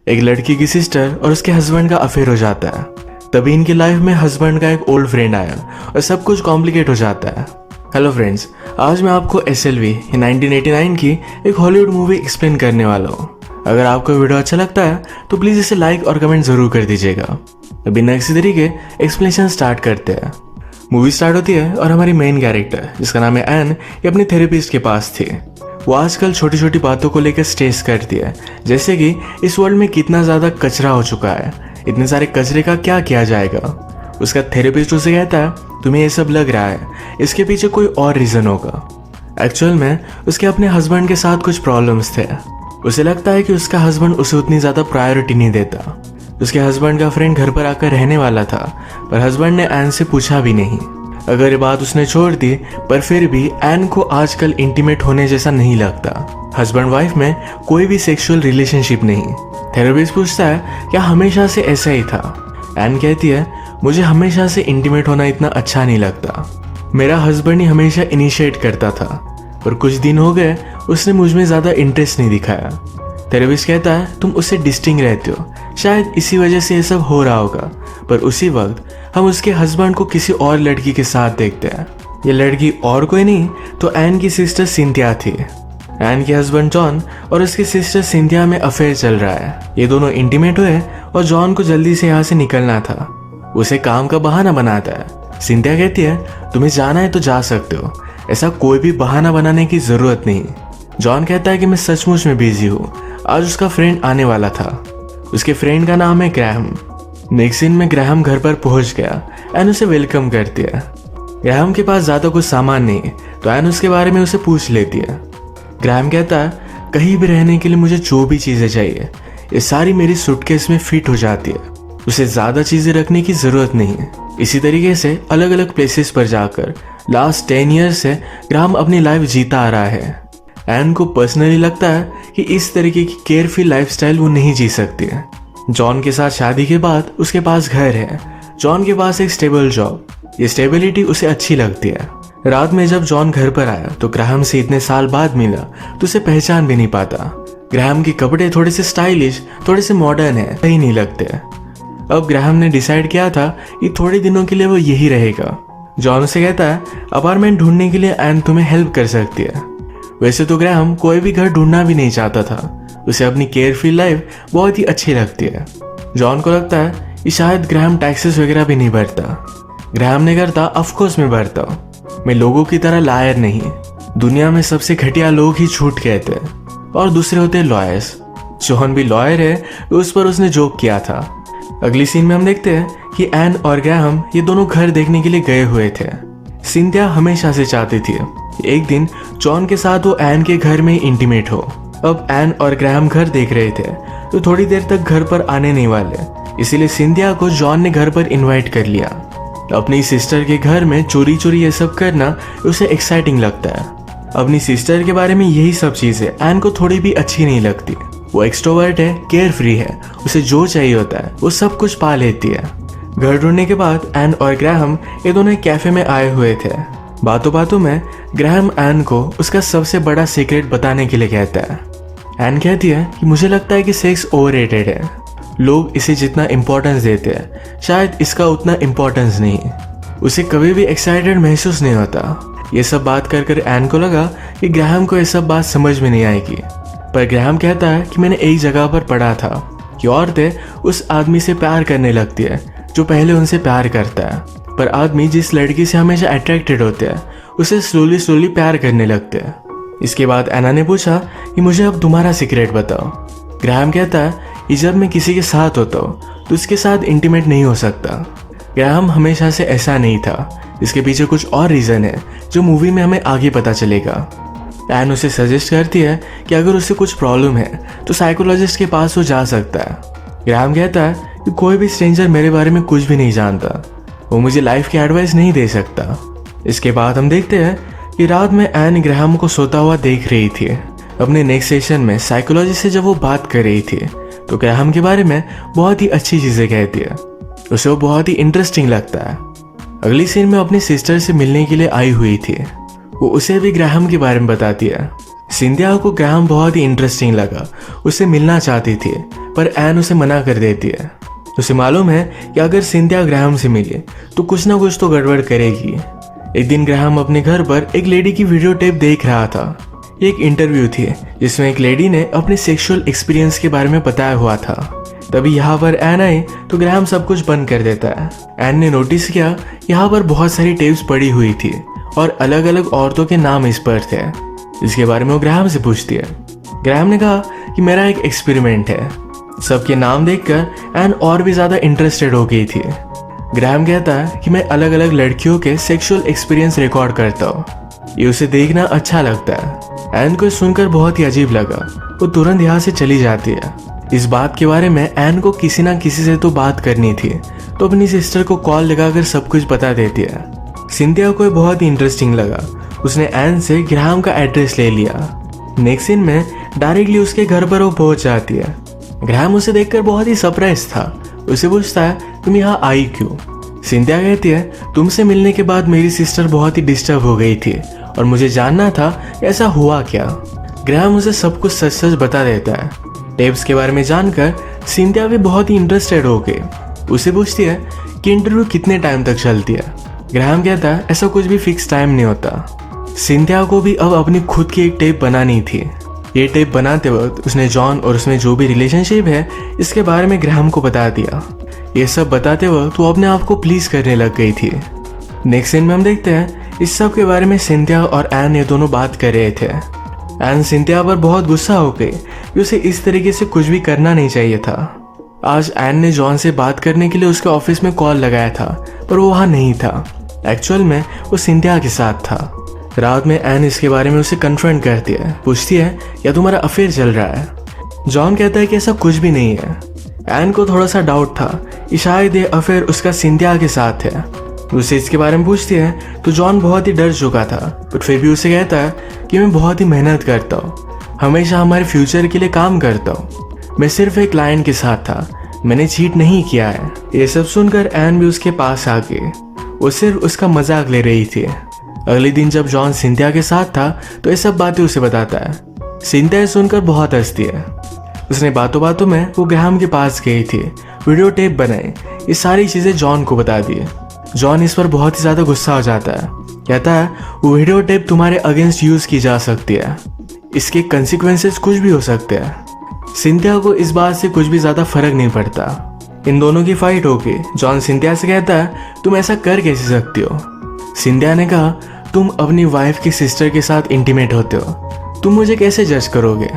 एक लड़की की सिस्टर और उसके हस्बैंड का अफेयर हो जाता है। तभी इनकी लाइफ में हस्बैंड का एक ओल्ड फ्रेंड आया और सब कुछ कॉम्प्लिकेट हो जाता है। हेलो फ्रेंड्स, आज मैं आपको SLV 1989 की एक हॉलीवुड मूवी एक्सप्लेन करने वाला हूँ। अगर आपको वीडियो अच्छा लगता है तो प्लीज़ इसे लाइक और कमेंट ज़रूर कर दीजिएगा। बिना किसी तरीके एक्सप्लेनेशन स्टार्ट करते हैं। मूवी स्टार्ट होती है और हमारी मेन कैरेक्टर जिसका नाम है एन, ये अपनी थेरेपिस्ट के पास थी। वो आजकल छोटी छोटी बातों को लेकर स्ट्रेस करती है, जैसे कि इस वर्ल्ड में कितना ज़्यादा कचरा हो चुका है, इतने सारे कचरे का क्या किया जाएगा। उसका थेरेपिस्ट उसे कहता है तुम्हें ये सब लग रहा है, इसके पीछे कोई और रीज़न होगा। एक्चुअल में उसके अपने हस्बैंड के साथ कुछ प्रॉब्लम्स थे। उसे लगता है कि उसका हस्बैंड उसे उतनी ज़्यादा प्रायोरिटी नहीं देता। उसके हस्बैंड का फ्रेंड घर पर आकर रहने वाला था, पर हस्बैंड ने एन से पूछा भी नहीं। अगर ये बात उसने छोड़ दी, पर फिर भी एन को आजकल इंटीमेट होने जैसा नहीं लगता। हस्बैंड वाइफ में कोई भी सेक्सुअल रिलेशनशिप नहीं। थेरेपिस्ट पूछता है क्या हमेशा से ऐसा ही था? एन कहती है मुझे हमेशा से इंटीमेट होना इतना अच्छा नहीं लगता। मेरा हस्बैंड ही हमेशा इनिशिएट करता था, पर कुछ दिन हो गए उसने मुझ में ज़्यादा इंटरेस्ट नहीं दिखाया। थेरेपिस्ट कहता है तुम उससे डिस्टिंक्ट रहते हो, शायद इसी वजह से ये सब हो रहा होगा। पर उसी वक्त हम उसके हस्बैंड को किसी और लड़की के साथ देखते हैं। ये लड़की और कोई नहीं तो एन की सिस्टर सिंथिया थी। एन के हस्बैंड जॉन और उसकी सिस्टर सिंथिया में अफेयर चल रहा है। ये दोनों इंटीमेट हुए और जॉन को जल्दी से यहाँ से निकलना था। उसे काम का बहाना बनाता है। सिंथिया कहती है तुम्हें जाना है तो जा सकते हो, ऐसा कोई भी बहाना बनाने की जरूरत नहीं। जॉन कहता है कि मैं सचमुच में बिजी हूँ, आज उसका फ्रेंड आने वाला था। उसके फ्रेंड का नाम है ग्रैहम। नेक्स्ट सीन में ग्रैहम घर पर पहुंच गया। एन उसे वेलकम करती है। ग्रैहम के पास ज़्यादा कुछ सामान नहीं तो एन उसके बारे में उसे पूछ लेती है। ग्रैहम कहता है कहीं भी रहने के लिए मुझे जो भी चीज़ें चाहिए ये सारी मेरी सूटकेस में फिट हो जाती है, उसे ज़्यादा चीज़ें रखने की ज़रूरत नहीं है। इसी तरीके से अलग अलग प्लेसेस पर जाकर लास्ट 10 ईयर्स से ग्रैहम अपनी लाइफ जीता आ रहा है। एन को पर्सनली लगता है कि इस तरीके की केयरफ्री लाइफस्टाइल वो नहीं जी सकती है। जॉन के साथ शादी के बाद उसके पास घर है, जॉन के पास एक स्टेबल जॉब। ये स्टेबिलिटी उसे अच्छी लगती है। रात में जब जॉन घर पर आया तो ग्रैहम से इतने साल बाद मिला तो उसे पहचान भी नहीं पाता। ग्रैहम के कपड़े थोड़े से स्टाइलिश, थोड़े से मॉडर्न है, सही नहीं लगते। अब ग्रैहम ने डिसाइड किया था कि थोड़े दिनों के लिए वो यही रहेगा। जॉन उसे कहता है अपार्टमेंट ढूंढने के लिए एन तुम्हें हेल्प कर सकती है। वैसे तो ग्रैहम कोई भी घर ढूंढना भी नहीं चाहता था, उसे अपनी केयरफ्री लाइफ बहुत ही अच्छी लगती है। जॉन को लगता है कि शायद ग्रैहम टैक्सेस वगैरह भी नहीं भरता। ग्रैहम ने करता ऑफकोर्स मैं भरता हूँ, मैं लोगों की तरह लायर नहीं। दुनिया में सबसे घटिया लोग ही झूठ कहते हैं और दूसरे होते हैं लॉयर्स। जॉन भी लॉयर है तो उस पर उसने जोक किया था। अगली सीन में हम देखते हैं कि एन और ग्रैहम ये दोनों घर देखने के लिए गए हुए थे। सिंथिया हमेशा से चाहती थी एक दिन जॉन के साथ वो एन के घर में इंटीमेट हो। अब एन और ग्रैहम घर देख रहे थे तो थोड़ी देर तक घर पर आने नहीं वाले, इसीलिए सिंथिया को जॉन ने घर पर इनवाइट कर लिया। अपनी सिस्टर के घर में चोरी चोरी ये सब करना उसे एक्साइटिंग लगता है। अपनी सिस्टर के बारे में यही सब चीज़ें एन को थोड़ी भी अच्छी नहीं लगती। वो एक्सट्रोवर्ट है, केयर फ्री है, उसे जो चाहिए होता है वो सब कुछ पा लेती है। घर ढूंढने के बाद एन और ग्रैहम ये दोनों एक कैफे में आए हुए थे। बातों बातों में ग्रैहम एन को उसका सबसे बड़ा सीक्रेट बताने के लिए कहता है। एन कहती है कि मुझे लगता है कि सेक्स ओवररेटेड है, लोग इसे जितना इम्पोर्टेंस देते हैं शायद इसका उतना इम्पोर्टेंस नहीं। उसे कभी भी एक्साइटेड महसूस नहीं होता। ये सब बात कर कर एन को लगा कि ग्रैहम को ये सब बात समझ में नहीं आएगी, पर ग्रैहम कहता है कि मैंने एक जगह पर पढ़ा था कि औरतें उस आदमी से प्यार करने लगती है जो पहले उनसे प्यार करता है, पर आदमी जिस लड़की से हमेशा अट्रैक्टेड होते हैं उसे स्लोली स्लोली प्यार करने लगते हैं। इसके बाद एना ने पूछा कि मुझे अब तुम्हारा सीक्रेट बताओ। ग्रैहम कहता है कि जब मैं किसी के साथ होता हूँ तो उसके साथ इंटीमेट नहीं हो सकता। ग्रैहम हमेशा से ऐसा नहीं था, इसके पीछे कुछ और रीज़न है जो मूवी में हमें आगे पता चलेगा। एन उसे सजेस्ट करती है कि अगर उसे कुछ प्रॉब्लम है तो साइकोलॉजिस्ट के पास वो जा सकता है। ग्रैहम कहता है कि कोई भी स्ट्रेंजर मेरे बारे में कुछ भी नहीं जानता, वो मुझे लाइफ की एडवाइस नहीं दे सकता। इसके बाद हम देखते हैं कि रात में एन ग्रैहम को सोता हुआ देख रही थी। अपने नेक्स्ट सेशन में साइकोलॉजिस्ट से जब वो बात कर रही थी तो ग्रैहम के बारे में बहुत ही अच्छी चीज़ें कहती है, उसे वो बहुत ही इंटरेस्टिंग लगता है। अगली सीन में अपनी सिस्टर से मिलने के लिए आई हुई थी। वो उसे भी ग्रैहम के बारे में बताती है। सिंधिया को ग्राहम बहुत ही इंटरेस्टिंग लगा, उससे मिलना चाहती थी, पर एन उसे मना कर देती है। उसे मालूम है कि अगर सिंधिया ग्राहम से मिले तो कुछ ना कुछ तो गड़बड़ करेगी। एक दिन ग्राहम अपने घर पर एक लेडी की वीडियो टेप देख रहा था। ये एक इंटरव्यू थी जिसमें एक लेडी ने अपने सेक्सुअल एक्सपीरियंस के बारे में बताया हुआ था। तभी यहाँ पर एन आई तो ग्राहम सब कुछ बंद कर देता है। एन ने नोटिस किया यहाँ पर बहुत सारी टेप्स पड़ी हुई थी और अलग अलग औरतों के नाम इस पर थे। इसके बारे में वो ग्राहम से पूछती है। ग्राहम ने कहा कि मेरा एक एक्सपेरिमेंट है। सबके नाम देखकर एन और भी ज्यादा इंटरेस्टेड हो गई थी। ग्राहम कहता है कि मैं अलग अलग लड़कियों के सेक्सुअल एक्सपीरियंस रिकॉर्ड करता हूँ, ये उसे देखना अच्छा लगता है। एन को सुनकर बहुत ही अजीब लगा, वो तुरंत यहाँ से चली जाती है। इस बात के बारे में एन को किसी ना किसी से तो बात करनी थी, तो अपनी सिस्टर को कॉल लगाकर सब कुछ बता देती है। सिंथिया को बहुत ही इंटरेस्टिंग लगा, उसने एन से ग्राहम का एड्रेस ले लिया। नेक्स्ट सीन में डायरेक्टली उसके घर पर वो पहुंच जाती है। ग्राहम उसे देखकर बहुत ही सरप्राइज था, उसे पूछता है तुम यहाँ आई क्यों। सिंथिया कहती है तुमसे मिलने के बाद मेरी सिस्टर बहुत ही डिस्टर्ब हो गई थी और मुझे जानना था ऐसा हुआ क्या। ग्राहम उसे सब कुछ सच सच बता देता है। टेप्स के बारे में जानकर सिंथिया भी बहुत ही इंटरेस्टेड हो गई। उसे पूछती है कि इंटरव्यू कितने टाइम तक चलती है। ग्राहम कहता है ऐसा कुछ भी फिक्स टाइम नहीं होता। सिंथिया को भी अब अपनी खुद की एक टेप बनानी थी। ये टेप बनाते वक्त उसने जॉन और उसमें जो भी रिलेशनशिप है इसके बारे में ग्राहम को बता दिया। ये सब बताते वक्त वो अपने आप को प्लीज करने लग गई थी। नेक्स्ट सीन में हम देखते हैं इस सब के बारे में सिंथिया और एन ये दोनों बात कर रहे थे। एन सिंथिया पर बहुत गुस्सा हो गई कि उसे इस तरीके से कुछ भी करना नहीं चाहिए था। आज एन ने जॉन से बात करने के लिए उसके ऑफिस में कॉल लगाया था, पर वो वहाँ नहीं था। एक्चुअल में वो सिंथिया के साथ था। रात में एन इसके बारे में उसे कन्फ्रंट करती है, पूछती है क्या तुम्हारा अफेयर चल रहा है। जॉन कहता है कि ऐसा कुछ भी नहीं है। एन को थोड़ा सा डाउट था कि शायद ये अफेयर उसका सिंथिया के साथ है। उसे इसके बारे में पूछती है तो जॉन बहुत ही डर चुका था, पर फिर भी उसे कहता है कि मैं बहुत ही मेहनत करता हूँ, हमेशा हमारे फ्यूचर के लिए काम करता हूँ, मैं सिर्फ एक क्लाइंट के साथ था, मैंने चीट नहीं किया है। ये सब सुनकर एन भी उसके पास आ गई, वो सिर्फ उसका मजाक ले रही थी। अगले दिन जब जॉन सिंथिया के साथ था तो ये सब बातें उसे बताता है। सिंथिया सुनकर बहुत हंसती है। उसने बातों बातों में वो ग्राहम के पास गई थी, वीडियो टेप बनाई, ये सारी चीजें जॉन को बता दी। जॉन इस पर बहुत ही ज्यादा गुस्सा हो जाता है, कहता है वो वीडियो टेप तुम्हारे अगेंस्ट यूज की जा सकती है, इसके कंसिक्वेंसेस कुछ भी हो सकते हैं। सिंथिया को इस बात से कुछ भी ज्यादा फर्क नहीं पड़ता। इन दोनों की फाइट होगी। जॉन सिंथिया से कहता है तुम ऐसा कर कैसे सकती हो। सिंथिया ने कहा तुम अपनी वाइफ की सिस्टर के साथ इंटीमेट होते हो, तुम मुझे कैसे जज करोगे।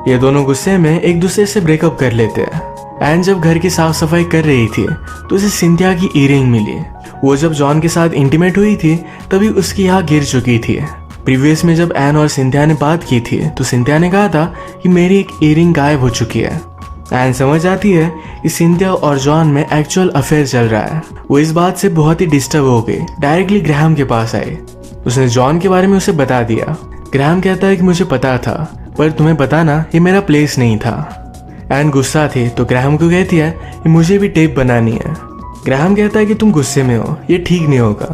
ये दोनों गुस्से में एक दूसरे से ब्रेकअप कर लेते हैं। एन जब घर की साफ सफाई कर रही थी तो उसे सिंथिया की ईयरिंग मिली। वो जब जॉन के साथ इंटीमेट हुई थी तभी उसकी यहाँ गिर चुकी थी। प्रीवियस में जब एन और सिंथिया ने बात की थी तो सिंथिया ने कहा था कि मेरी एक ईयरिंग गायब हो चुकी है। एन समझ आती है कि सिंथिया और जॉन में एक्चुअल अफेयर चल रहा है। वो इस बात से बहुत ही डिस्टर्ब हो गई, डायरेक्टली ग्राहम के पास आई। उसने जॉन के बारे में उसे बता दिया। ग्राहम कहता है कि मुझे पता था, पर तुम्हें बताना ये मेरा प्लेस नहीं था। एन गुस्सा थी तो ग्राहम को कहती है कि मुझे भी टेप बनानी है। ग्राहम कहता है कि तुम गुस्से में हो, ये ठीक नहीं होगा,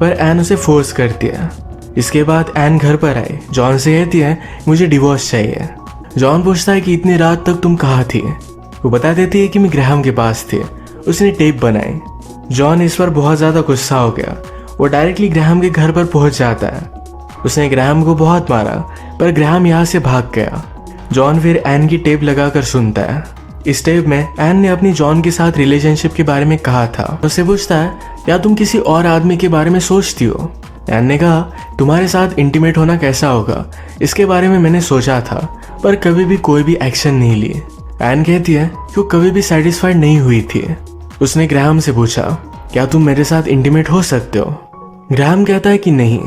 पर एन उसे फोर्स करती है। इसके बाद एन घर पर आई, जॉन से कहती है मुझे डिवोर्स चाहिए। जॉन पूछता है कि इतनी रात तक तुम कहाँ थी। वो बता देती है कि मैं ग्राहम के पास थी, उसने टेप बनाई। जॉन इस पर बहुत ज्यादा गुस्सा हो गया, वो डायरेक्टली ग्राहम के घर पर पहुंच जाता है। उसने ग्राहम को बहुत मारा, पर ग्राहम यहाँ से भाग गया। जॉन फिर एन की टेप लगाकर सुनता है। इस टेप में एन ने अपनी जॉन के साथ रिलेशनशिप के बारे में कहा था। उससे पूछता है क्या तुम किसी और आदमी के बारे में सोचती हो। एन ने कहा तुम्हारे साथ इंटीमेट होना कैसा होगा इसके बारे में मैंने सोचा था, पर कभी भी कोई भी एक्शन नहीं ली। एन कहती है कि वो कभी भी सेटिस्फाइड नहीं हुई थी। उसने ग्राहम से पूछा क्या तुम मेरे साथ इंटीमेट हो सकते हो। ग्राहम कहता है कि नहीं।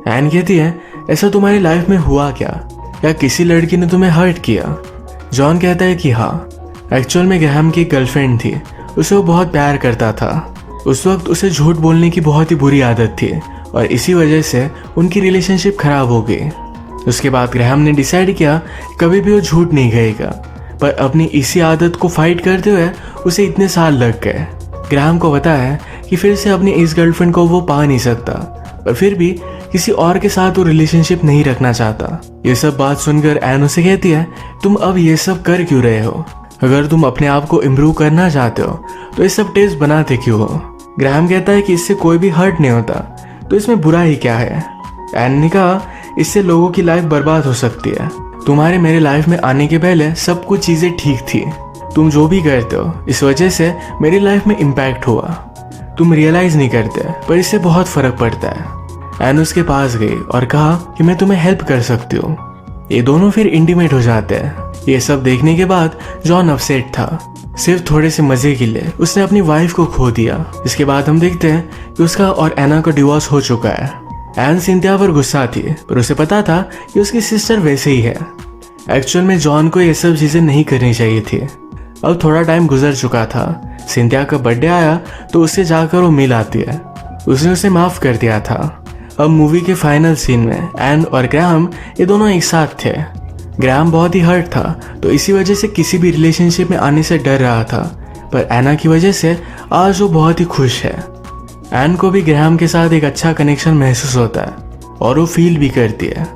एन कहती है ऐसा तुम्हारी लाइफ में हुआ क्या किसी लड़की ने तुम्हें हर्ट किया। जॉन कहता है कि हाँ, एक्चुअल में ग्राहम की गर्लफ्रेंड थी, उसे वो बहुत प्यार करता था। उस वक्त उसे झूठ बोलने की बहुत ही बुरी आदत थी और इसी वजह से उनकी रिलेशनशिप खराब हो गई। उसके बाद ग्राहम ने डिसाइड किया कभी भी वो झूठ नहीं कहेगा, पर अपनी इसी आदत को फाइट करते हुए उसे इतने साल लग गए। ग्राहम को पता है कि फिर से अपनी इस गर्लफ्रेंड को वो पा नहीं सकता, पर फिर भी किसी और के साथ वो रिलेशनशिप नहीं रखना चाहता। ये सब बात सुनकर एन उसे कहती है, तुम अब ये सब कर क्यों रहे हो? अगर तुम अपने आप को इम्प्रूव करना चाहते हो तो ये सब टेस्ट बनाते क्यों हो? ग्राहम कहता है कि इससे कोई भी हर्ट नहीं होता, तो इसमें बुरा ही क्या है? एन ने कहा, इससे लोगों की लाइफ बर्बाद हो सकती है। तुम्हारे मेरे लाइफ में आने के पहले सब कुछ चीजें ठीक थी। तुम जो भी करते हो इस वजह से मेरी लाइफ में इम्पैक्ट हुआ। तुम रियलाइज नहीं करते, पर इससे बहुत फर्क पड़ता है। एन उसके पास गई और कहा कि मैं तुम्हें हेल्प कर सकती हूँ। ये दोनों फिर इंटीमेट हो जाते हैं। ये सब देखने के बाद जॉन अपसेट था। सिर्फ थोड़े से मजे के लिए उसने अपनी वाइफ को खो दिया। इसके बाद हम देखते हैं कि उसका और एना का डिवोर्स हो चुका है। एन सिंथिया पर गुस्सा थी, पर उसे पता था कि उसकी सिस्टर वैसे ही है। एक्चुअल में जॉन को ये सब चीजें नहीं करनी चाहिए थी। अब थोड़ा टाइम गुजर चुका था। सिंथिया का बर्थडे आया तो उससे जाकर वो मिल आती है। उसने उसे माफ कर दिया था। अब मूवी के फाइनल सीन में एन और ग्राहम ये दोनों एक साथ थे। ग्राहम बहुत ही हर्ट था, तो इसी वजह से किसी भी रिलेशनशिप में आने से डर रहा था, पर एना की वजह से आज वो बहुत ही खुश है। एन को भी ग्राहम के साथ एक अच्छा कनेक्शन महसूस होता है और वो फील भी करती है।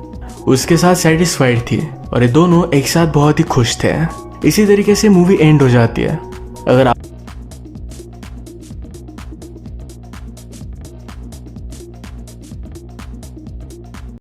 उसके साथ सेटिस्फाइड थी और ये दोनों एक साथ बहुत ही खुश थे। इसी तरीके से मूवी एंड हो जाती है। अगर आप